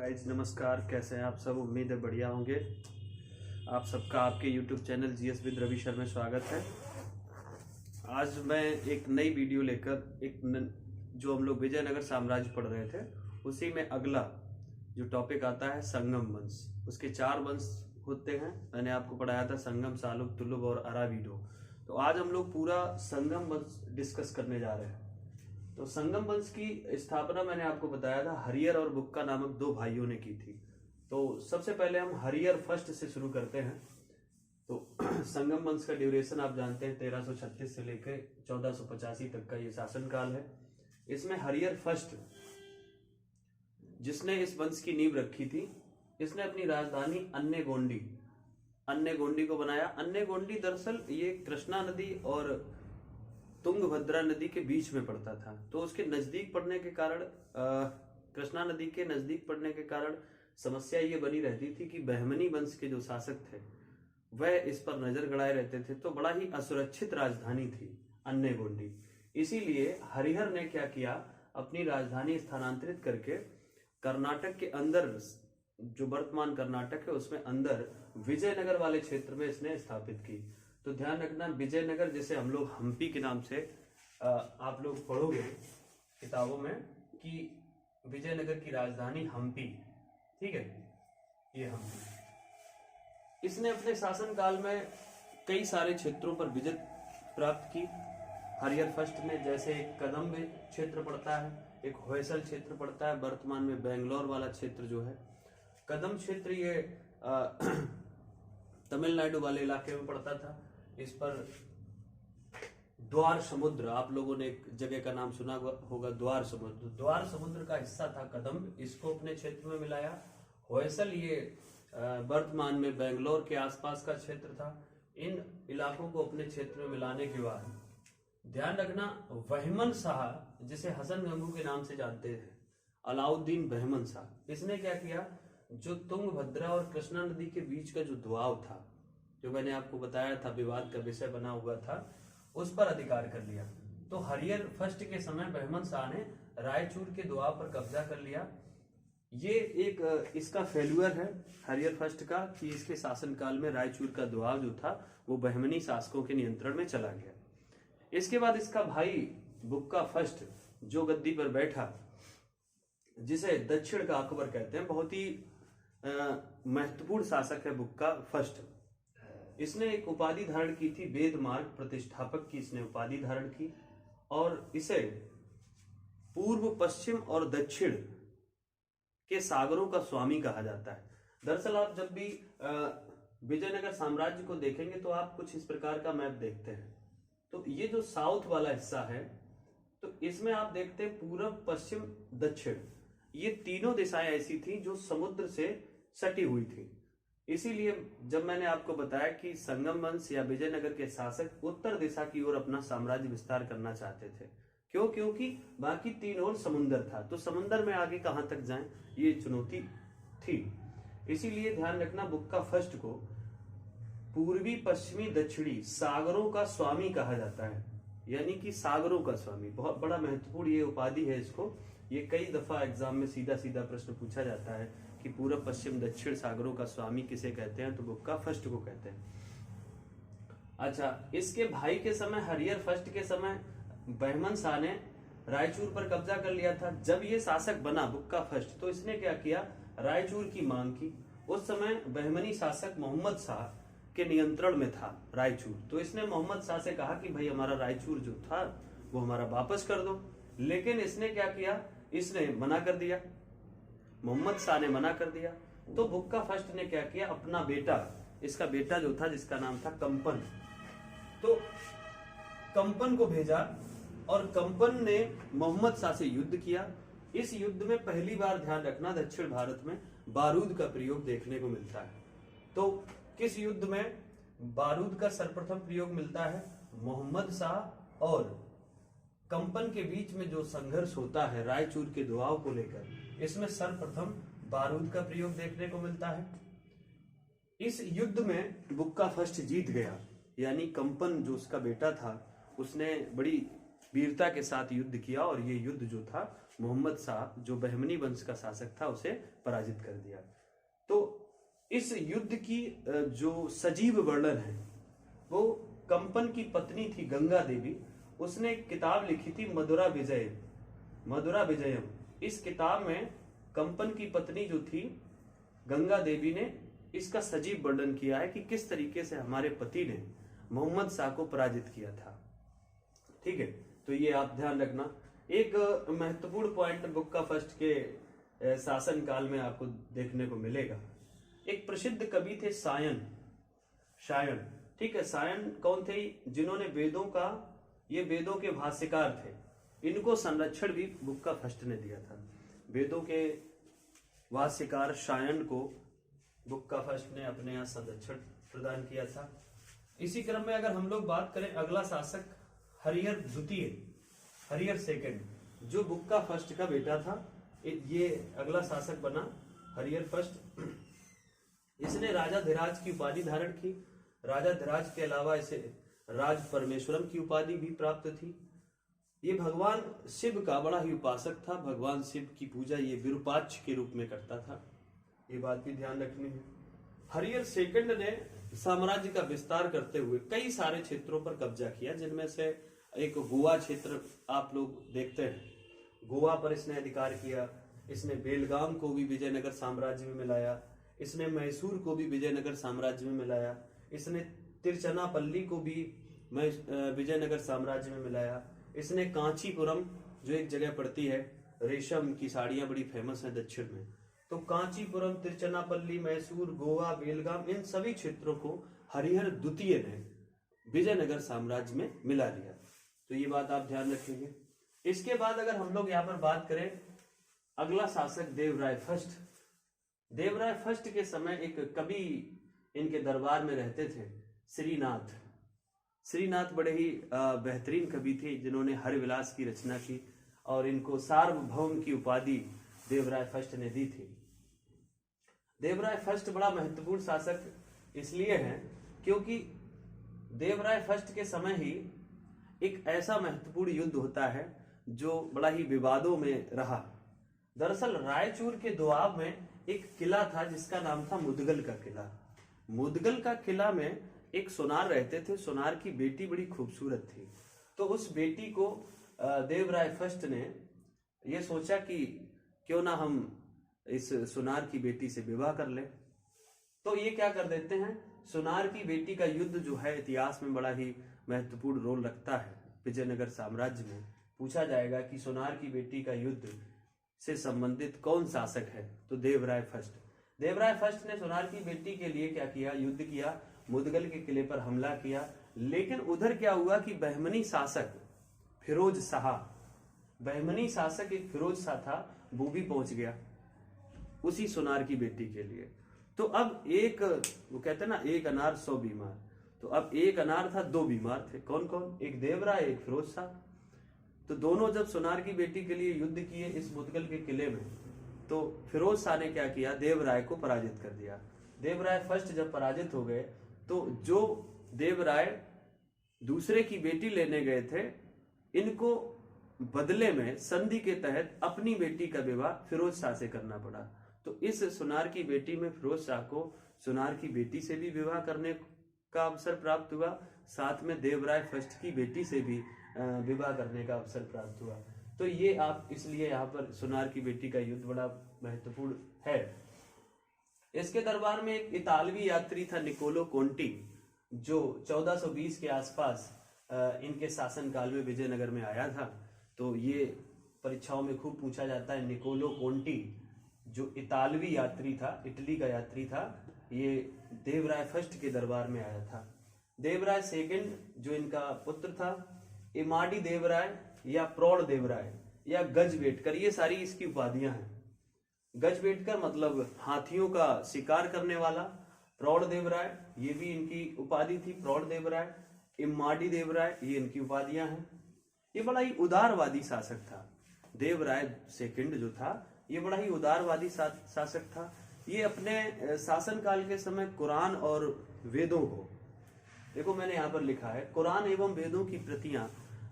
Guys नमस्कार, कैसे हैं आप सब। उम्मीद है बढ़िया होंगे। आप सबका आपके YouTube channel GS with Ravi Sharma में स्वागत है। आज मैं एक नई वीडियो लेकर जो हम लोग विजयनगर साम्राज्य पढ़ रहे थे उसी में अगला जो टॉपिक आता है संगम वंश। उसके 4 वंश होते हैं। मैंने आपको पढ़ाया था संगम, सालुब, तुलुब और अरावीडो। तो आज हम लोग पूरा संगम वंश डिस्कस करने जा रहे हैं। तो संगम वंश की स्थापना मैंने आपको बताया था हरियर और बुक्का नामक 2 भाइयों ने की थी। तो सबसे पहले हम हरियर फर्स्ट से शुरू करते हैं। तो संगम वंश का ड्यूरेशन आप जानते हैं 1336 से लेकर 1485 तक का ये शासनकाल है। इसमें हरियर फर्स्ट जिसने इस वंश की नींव रखी थी, इसने अपनी राजधानी अन्य गोंडी को बनाया। अन्य गोंडी दरअसल ये कृष्णा नदी और तुंगभद्रा नदी के बीच में पड़ता था। तो उसके नजदीक पड़ने के कारण कृष्णा नदी के नजदीक पड़ने के कारण समस्या ये बनी रहती थी कि बहमनी वंश के जो शासक थे वह इस पर नजर गड़ाए रहते थे। तो बड़ा ही असुरक्षित राजधानी थी अन्य गोंडी। इसीलिए हरिहर ने क्या किया, अपनी राजधानी स्थानांतरित करके कर्नाटक के अंदर, जो वर्तमान कर्नाटक है उसमें अंदर विजयनगर वाले क्षेत्र में इसने स्थापित की। तो ध्यान रखना, विजयनगर जिसे हम लोग हम्पी के नाम से आप लोग पढ़ोगे किताबों में कि विजयनगर की राजधानी हम्पी, ठीक है, ये हम्पी। इसने अपने शासनकाल में कई सारे क्षेत्रों पर विजय प्राप्त की। हरियर फर्स्ट में जैसे एक कदम्ब क्षेत्र पड़ता है, एक होयसल क्षेत्र पड़ता है, वर्तमान में बेंगलोर वाला क्षेत्र जो है कदम्ब क्षेत्र, ये तमिलनाडु वाले इलाके में पड़ता था। इस पर द्वार समुद्र, आप लोगों ने एक जगह का नाम सुना होगा, द्वार समुद्र। द्वार समुद्र का हिस्सा था कदम्ब, इसको अपने क्षेत्र में मिलाया। होयसल ये वर्तमान में बेंगलोर के आसपास का क्षेत्र था। इन इलाकों को अपने क्षेत्र में मिलाने के बाद ध्यान रखना, बहमन शाह जिसे हसन गंगू के नाम से जानते थे, अलाउद्दीन बहमन शाह, इसने क्या किया, जो तुंगभद्रा और कृष्णा नदी के बीच का जो दुआब था, जो मैंने आपको बताया था विवाद का विषय बना हुआ था, उस पर अधिकार कर लिया। तो हरियर फर्स्ट के समय बहमन शाह ने रायचूर के दुआब पर कब्जा कर लिया। ये एक इसका फेल्यूअर है हरियर फर्स्ट का कि इसके शासनकाल में रायचूर का दुआब जो था वो बहमनी शासकों के नियंत्रण में चला गया। इसके बाद इसका भाई बुक्का फर्स्ट जो गद्दी पर बैठा, जिसे दक्षिण का अकबर कहते हैं, बहुत ही महत्वपूर्ण शासक है बुक्का फर्स्ट। इसने एक उपाधि धारण की थी, वेद मार्ग प्रतिष्ठापक की इसने उपाधि धारण की, और इसे पूर्व, पश्चिम और दक्षिण के सागरों का स्वामी कहा जाता है। दरअसल आप जब भी विजयनगर साम्राज्य को देखेंगे तो आप कुछ इस प्रकार का मैप देखते हैं। तो ये जो साउथ वाला हिस्सा है, तो इसमें आप देखते हैं पूरब, पश्चिम, दक्षिण, ये तीनों दिशाएं ऐसी थी जो समुद्र से सटी हुई थी। इसीलिए जब मैंने आपको बताया कि संगम वंश या विजयनगर के शासक उत्तर दिशा की ओर अपना साम्राज्य विस्तार करना चाहते थे। क्यों? क्योंकि बाकी 3 ओर समुद्र था, तो समुद्र में आगे कहां तक जाएं, ये चुनौती थी। इसीलिए ध्यान रखना, बुक्का फर्स्ट को पूर्वी, पश्चिमी, दक्षिणी सागरों का स्वामी कहा जाता है, यानी कि सागरों का स्वामी। बहुत बड़ा महत्वपूर्ण ये उपाधि है इसको। ये कई दफा एग्जाम में सीधा सीधा प्रश्न पूछा जाता है कि पूर्व, पश्चिम, दक्षिण सागरों का स्वामी किसे कहते हैं, तो बुक्का फर्स्ट को कहते हैं। अच्छा, इसके भाई के समय, हरियर फर्स्ट के समय बहमन शाह ने रायचूर पर कब्जा कर लिया था। जब ये शासक बना बुक्का फर्स्ट, तो इसने क्या किया, रायचूर की मांग की। उस समय बहमनी शासक मोहम्मद शाह के नियंत्रण में था रायचूर। तो इसने मोहम्मद शाह से कहा कि भाई हमारा रायचूर जो था वो हमारा वापस कर दो। लेकिन इसने क्या किया, इसने मना कर दिया, मोहम्मद शाह ने मना कर दिया। तो बुक्का फर्स्ट ने क्या किया, अपना बेटा, इसका बेटा जो था जिसका नाम था कंपन, तो कंपन को भेजा और कंपन ने मोहम्मद शाह से युद्ध किया। इस युद्ध में पहली बार, ध्यान रखना, दक्षिण भारत में बारूद का प्रयोग देखने को मिलता है। तो किस युद्ध में बारूद का सर्वप्रथम प्रयोग मिलता है, मोहम्मद शाह और कंपन के बीच में जो संघर्ष होता है रायचूर के दुआब को लेकर, इसमें सर्वप्रथम बारूद का प्रयोग देखने को मिलता है। इस युद्ध में बुक्का फर्स्ट जीत गया, यानी कंपन जो उसका बेटा था उसने बड़ी वीरता के साथ युद्ध किया और ये युद्ध जो था मोहम्मद शाह जो बहमनी वंश का शासक था उसे पराजित कर दिया। तो इस युद्ध की जो सजीव वर्णन है वो कंपन की पत्नी थी गंगा देवी, उसने एक किताब लिखी थी मधुरा विजयम। इस किताब में कंपन की पत्नी जो थी गंगा देवी ने इसका सजीव वर्णन किया है कि किस तरीके से हमारे पति ने मोहम्मद शाह को पराजित किया था। ठीक है, तो ये आप ध्यान रखना। एक महत्वपूर्ण पॉइंट बुक्का फर्स्ट के शासन काल में आपको देखने को मिलेगा। एक प्रसिद्ध कवि थे शायन। ठीक है, शायन कौन थे? जिन्होंने ये वेदों के भाष्यकार थे। इनको संरक्षण भी बुक्का फर्स्ट ने दिया था। वेदों के भाष्यकार शायन को बुक्का फर्स्ट ने अपने यहाँ संरक्षण प्रदान किया था। इसी क्रम में अगर हम लोग बात करें, अगला शासक हरियर सेकंड, जो बुक्का फर्स्ट का बेटा था, ये अगला शासक बना हरियर फर्स्ट। इसने राजा धीराज की उपाधि धारण की। राजा धीराज के अलावा इसे राज परमेश्वरम की उपाधि भी प्राप्त थी। ये भगवान शिव का बड़ा ही उपासक था। भगवान शिव की पूजा ये विरूपाक्ष के रूप में करता था, ये बात भी ध्यान रखनी है। हरियर सेकंड ने साम्राज्य का विस्तार करते हुए कई सारे क्षेत्रों पर कब्जा किया, जिनमें से एक गोवा क्षेत्र आप लोग देखते हैं। गोवा पर इसने अधिकार किया। इसने बेलगाम को भी विजयनगर साम्राज्य में मिलाया। इसने मैसूर को भी विजयनगर साम्राज्य में मिलाया। इसने तिरुचनापल्ली को भी विजयनगर साम्राज्य में मिलाया। इसने कांचीपुरम, जो एक जगह पड़ती है, रेशम की साड़ियां बड़ी फेमस हैं दक्षिण में, तो कांचीपुरम, तिरुचनापल्ली, मैसूर, गोवा, बेलगाम, इन सभी क्षेत्रों को हरिहर द्वितीय ने विजयनगर साम्राज्य में मिला लिया। तो ये बात आप ध्यान रखेंगे। इसके बाद अगर हम लोग यहाँ पर बात करें, अगला शासक देवराय फर्स्ट के समय एक कवि इनके दरबार में रहते थे, श्रीनाथ बड़े ही बेहतरीन कवि थे, जिन्होंने हरविलास की रचना की और इनको सार्वभौम की उपाधि देवराय फर्स्ट ने दी थी। देवराय फर्स्ट बड़ा महत्वपूर्ण शासक इसलिए है क्योंकि देवराय फर्स्ट के समय ही एक ऐसा महत्वपूर्ण युद्ध होता है जो बड़ा ही विवादों में रहा। दरअसल रायचूर के दोआब में एक किला था जिसका नाम था मुदगल का किला। मुदगल का किला में एक सोनार रहते थे। सोनार की बेटी बड़ी खूबसूरत थी, तो उस बेटी को देवराय फर्स्ट ने यह सोचा कि क्यों ना हम इस सोनार की बेटी से विवाह कर ले। तो ये क्या कर देते हैं, सोनार की बेटी का युद्ध जो है इतिहास में बड़ा ही महत्वपूर्ण रोल रखता है। विजयनगर साम्राज्य में पूछा जाएगा कि सोनार की बेटी का युद्ध से संबंधित कौन शासक है, तो देवराय फर्स्ट ने सोनार की बेटी के लिए क्या किया, युद्ध किया, मुदगल के किले पर हमला किया। लेकिन उधर क्या हुआ कि बहमनी शासक एक फिरोज शाह था, वो भी पहुंच गया उसी सोनार की बेटी के लिए। तो अब वो कहते हैं ना, एक अनार 100 बीमार, तो अब एक अनार था, 2 बीमार थे। कौन कौन? एक देवराय, एक फिरोज शाह। तो दोनों जब सोनार की बेटी के लिए युद्ध किए इस मुदगल के किले में, तो फिरोज शाह ने क्या किया, देवराय को पराजित कर दिया। देवराय फर्स्ट जब पराजित हो गए तो जो देवराय दूसरे की बेटी लेने गए थे, इनको बदले में संधि के तहत अपनी बेटी का विवाह फिरोज शाह से करना पड़ा। तो इस सोनार की बेटी में फिरोज शाह को सोनार की बेटी से भी विवाह करने का अवसर प्राप्त हुआ, साथ में देवराय फर्स्ट की बेटी से भी विवाह करने का अवसर प्राप्त हुआ। तो ये आप इसलिए यहाँ पर सोनार की बेटी का युद्ध बड़ा महत्वपूर्ण है। इसके दरबार में एक इतालवी यात्री था निकोलो कोंटी, जो 1420 के आसपास इनके शासन काल में विजयनगर में आया था। तो ये परीक्षाओं में खूब पूछा जाता है। निकोलो कोंटी जो इतालवी यात्री था, इटली का यात्री था, ये देवराय फर्स्ट के दरबार में आया था। देवराय सेकंड जो इनका पुत्र था, इमाडी देवराय या प्रौढ़ देवराय या गजवेटकर, ये सारी इसकी उपाधियां हैं। गजवेटकर मतलब हाथियों का शिकार करने वाला, प्रौढ़ देवराय ये भी इनकी उपाधि थी, प्रौढ़ देवराय, इमाडी देवराय ये इनकी उपाधियां हैं। ये बड़ा ही उदारवादी शासक था। देवराय सेकंड जो था ये बड़ा ही उदारवादी शासक था। ये अपने शासन काल के समय कुरान और वेदों को, देखो मैंने यहाँ पर लिखा है, कुरान एवं वेदों की प्रतियां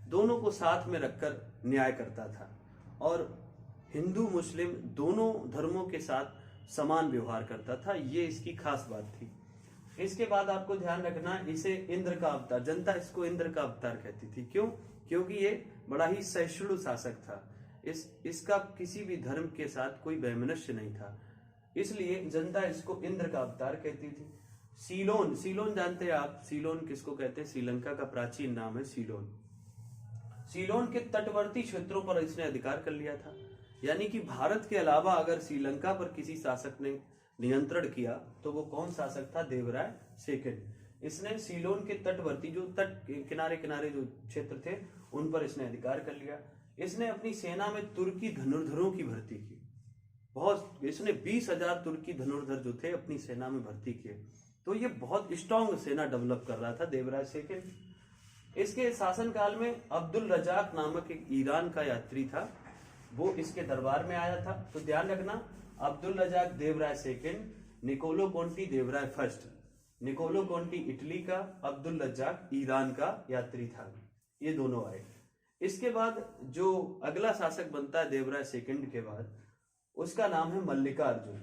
दोनों को साथ में रखकर न्याय करता था। और हिंदू मुस्लिम दोनों धर्मों के साथ समान व्यवहार करता था, ये इसकी खास बात थी। इसके बाद आपको ध्यान रखना, इसे इंद्र का अवतार, जनता इसको इंद्र का अवतार कहती थी। क्यों? क्योंकि ये बड़ा ही सहिष्णु शासक था, इसका किसी भी धर्म के साथ कोई वैमनस्य नहीं था, इसलिए जनता इसको इंद्र का अवतार कहती थी। सीलोन, सीलोन जानते हैं आप, सीलोन किसको कहते हैं? श्रीलंका का प्राचीन नाम है सीलोन। सीलोन के तटवर्ती क्षेत्रों पर इसने अधिकार कर लिया था, यानी कि भारत के अलावा अगर श्रीलंका पर किसी शासक ने नियंत्रण किया तो वो कौन शासक था? देवराय सेकंड। इसने सीलोन के तटवर्ती, जो तट किनारे किनारे जो क्षेत्र थे, उन पर इसने अधिकार कर लिया। इसने अपनी सेना में तुर्की धनुर्धरों की भर्ती की, बहुत, इसने 20,000 तुर्की धनुर्धर जो थे अपनी सेना में भर्ती किए। तो ये बहुत स्ट्रॉन्ग सेना डेवलप कर रहा था देवराय सेकंड। इसके शासनकाल में अब्दुल रजाक नामक एक ईरान का यात्री था, वो इसके दरबार में आया था। तो ध्यान रखना, Abdul Razzaq Devaraya second, Niccolo Conti Devaraya first. Niccolo Conti Italy का, अब्दुल रजाक ईरान का यात्री था, ये दोनों आए। इसके बाद जो अगला शासक बनता है देवराय सेकंड के बाद, उसका नाम है मल्लिकार्जुन।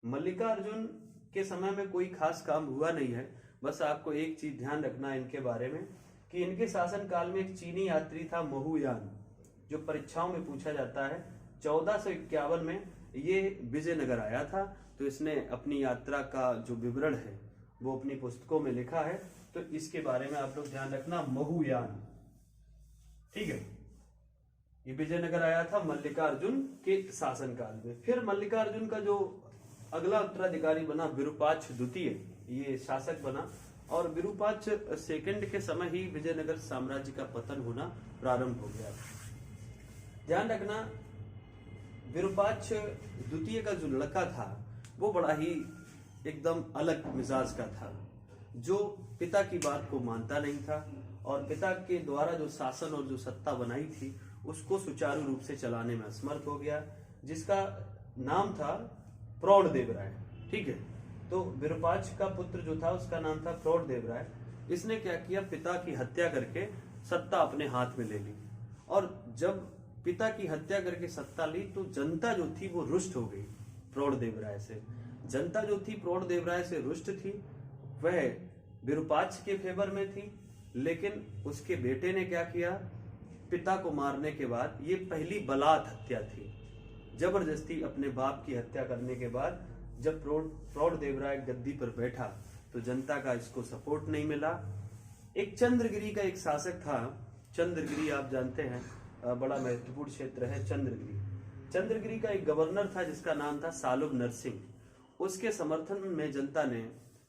मल्लिकार्जुन के समय में कोई खास काम हुआ नहीं है, बस आपको एक चीज ध्यान रखना है इनके बारे में कि इनके शासन काल में एक चीनी यात्री था मोहुयान, जो परीक्षाओं में पूछा जाता है। 1451 में ये विजयनगर आया था, तो इसने अपनी यात्रा का जो विवरण है वो अपनी पुस्तकों में लिखा है, तो इसके बारे में आप लोग ध्यान रखना, मोहुयान, ठीक है। ये विजयनगर आया था मल्लिकार्जुन के शासनकाल में। फिर मल्लिकार्जुन का जो अगला उत्तराधिकारी बना विरूपाक्ष द्वितीय, ये शासक बना, और विरूपाक्ष सेकंड के समय ही विजयनगर साम्राज्य का पतन होना प्रारंभ हो गया। ध्यान रखना, विरूपाक्ष द्वितीय का जो लड़का था वो बड़ा ही एकदम अलग मिजाज का था, जो पिता की बात को मानता नहीं था, और पिता के द्वारा जो शासन और जो सत्ता बनाई थी उसको सुचारू रूप से चलाने में असमर्थ हो गया, जिसका नाम था प्रौढ़ देवराय, ठीक है। तो विरूपाक्ष का पुत्र जो था उसका नाम था प्रौढ़ देवराय। इसने क्या किया, पिता की हत्या करके सत्ता अपने हाथ में ले ली, और जब पिता की हत्या करके सत्ता ली तो जनता जो थी वो रुष्ट हो गई प्रौढ़ देवराय से। जनता जो थी प्रौढ़ देवराय से रुष्ट थी, वह विरूपाक्ष के फेवर में थी, लेकिन उसके बेटे ने क्या किया, पिता को मारने के बाद, ये पहली बलात् हत्या थी, जबरदस्ती अपने बाप की हत्या करने के बाद जब प्रौढ़ देवराय गद्दी पर बैठा तो जनता का इसको सपोर्ट नहीं मिला। एक चंद्रगिरी का एक शासक था, चंद्रगिरी आप जानते हैं, बड़ा महत्वपूर्ण क्षेत्र है चंद्रगिरी। चंद्रगिरी का एक गवर्नर था जिसका नाम था सालुब नरसिंह, उसके समर्थन में जनता ने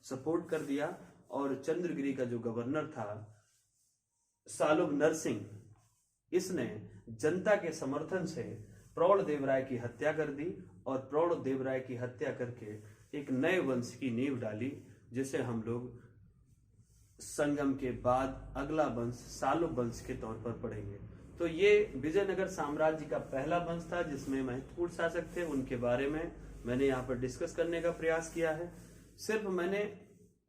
सपोर्ट कर दिया, और चंद्रगिरी का जो गवर्नर था सालुब नरसिंह, इसने जनता के समर्थन से प्रौढ़ देवराय की हत्या कर दी, और प्रौढ़ देवराय की हत्या करके एक नए वंश की नींव डाली, जिसे हम लोग संगम के बाद अगला वंश सालुब वंश के तौर पर पढ़ेंगे। तो ये विजयनगर साम्राज्य का पहला वंश था जिसमें महत्वपूर्ण शासक थे, उनके बारे में मैंने यहाँ पर डिस्कस करने का प्रयास किया है। सिर्फ मैंने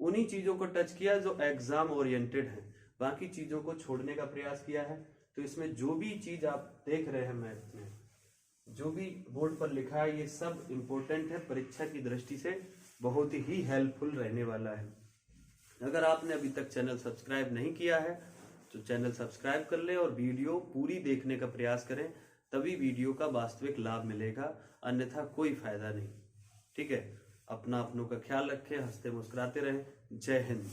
उन्हीं चीजों को टच किया जो एग्जाम ओरिएंटेड है, बाकी चीजों को छोड़ने का प्रयास किया है। तो इसमें जो भी चीज आप देख रहे हैं मैथ में, जो भी बोर्ड पर लिखा है, ये सब इंपॉर्टेंट है, परीक्षा की दृष्टि से बहुत ही हेल्पफुल रहने वाला है। अगर आपने अभी तक चैनल सब्सक्राइब नहीं किया है तो चैनल सब्सक्राइब कर ले और वीडियो पूरी देखने का प्रयास करें, तभी वीडियो का वास्तविक लाभ मिलेगा, अन्यथा कोई फायदा नहीं। ठीक है, अपनों का ख्याल रखें, हंसते मुस्कुराते रहें। जय हिंद।